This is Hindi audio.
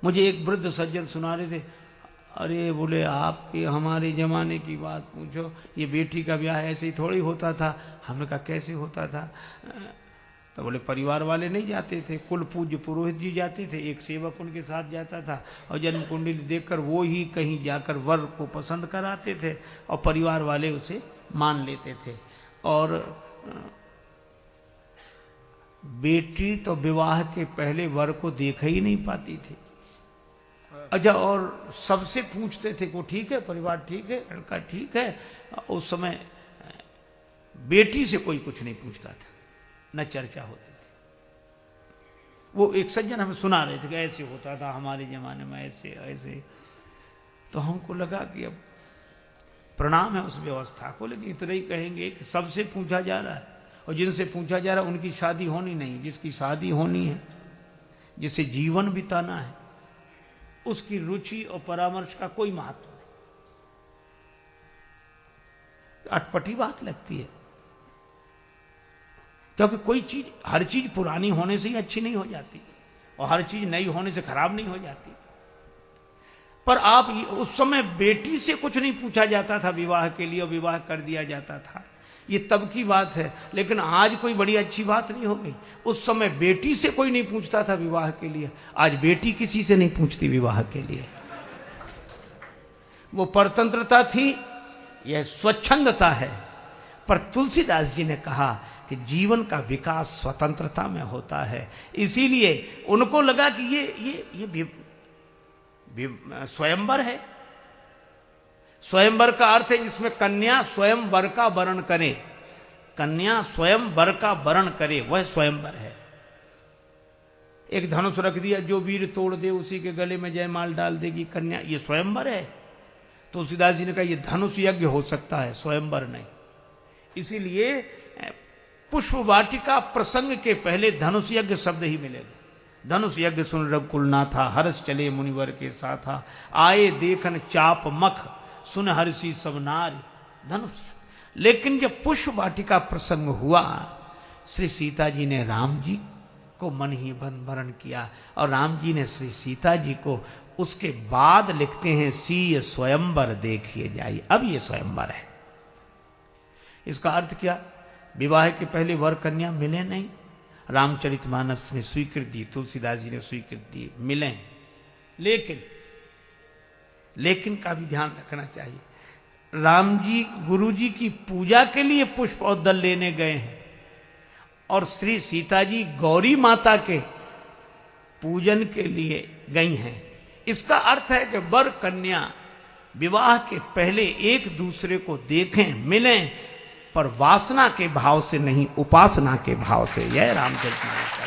मुझे एक वृद्ध सज्जन सुना रहे थे, अरे बोले आपके हमारे जमाने की बात पूछो, ये बेटी का ब्याह ऐसे ही थोड़ी होता था। हमने कहा कैसे होता था? तो बोले परिवार वाले नहीं जाते थे, कुल पूज्य पुरोहित जी जाते थे, एक सेवक उनके साथ जाता था और जन्म कुंडली देखकर वो ही कहीं जाकर वर को पसंद कराते थे और परिवार वाले उसे मान लेते थे। और बेटी तो विवाह के पहले वर को देख ही नहीं पाती थी। अच्छा, और सबसे पूछते थे को ठीक है, परिवार ठीक है, लड़का ठीक है। उस समय बेटी से कोई कुछ नहीं पूछता था, न चर्चा होती थी। वो एक सज्जन हमें सुना रहे थे कि ऐसे होता था हमारे जमाने में, ऐसे ऐसे। तो हमको लगा कि अब प्रणाम है उस व्यवस्था को, लेकिन इतना ही कहेंगे कि सबसे पूछा जा रहा है और जिनसे पूछा जा रहा है उनकी शादी होनी नहीं। जिसकी शादी होनी है, जिसे जीवन बिताना है, उसकी रुचि और परामर्श का कोई महत्व नहीं। अटपटी बात लगती है, क्योंकि कोई चीज, हर चीज पुरानी होने से ही अच्छी नहीं हो जाती और हर चीज नई होने से खराब नहीं हो जाती। पर आप उस समय बेटी से कुछ नहीं पूछा जाता था विवाह के लिए और विवाह कर दिया जाता था, ये तब की बात है। लेकिन आज कोई बड़ी अच्छी बात नहीं हो गई। उस समय बेटी से कोई नहीं पूछता था विवाह के लिए, आज बेटी किसी से नहीं पूछती विवाह के लिए। वो परतंत्रता थी, यह स्वच्छंदता है। पर तुलसीदास जी ने कहा कि जीवन का विकास स्वतंत्रता में होता है। इसीलिए उनको लगा कि ये स्वयंवर है। स्वयंवर का अर्थ है जिसमें कन्या स्वयं वर का वरण करे, कन्या स्वयं वर का वरण करे, वह स्वयंवर है। एक धनुष रख दिया, जो वीर तोड़ दे उसी के गले में जयमाल डाल देगी कन्या, ये स्वयंवर है। तुलसीदास जी ने कहा ये धनुष यज्ञ हो सकता है, स्वयंवर नहीं। इसीलिए पुष्प वाटिका प्रसंग के पहले धनुष यज्ञ शब्द ही मिलेगा। धनुष यज्ञ सुन रघुकुल नाथा, हर्ष चले मुनिवर के साथा, आए देखन चाप मख, सुन हर्षी सब नारी, धनुष। लेकिन जब पुष्प वाटिका प्रसंग हुआ, श्री सीता जी ने राम जी को मन ही मन वरण किया और राम जी ने श्री सीता जी को उसके बाद लिखते हैं सीय स्वयंवर देखिए जाइए। अब ये स्वयंवर है। इसका अर्थ क्या? विवाह के पहले वर कन्या मिले नहीं। रामचरितमानस में स्वीकृति दी, तुलसीदास जी ने स्वीकृति दी, मिले। लेकिन का भी ध्यान रखना चाहिए। राम जी गुरु जी की पूजा के लिए पुष्प और दल लेने गए हैं और श्री सीता जी गौरी माता के पूजन के लिए गई हैं। इसका अर्थ है कि वर कन्या विवाह के पहले एक दूसरे को देखें, मिलें, पर वासना के भाव से नहीं, उपासना के भाव से। यह रामचरितमानस का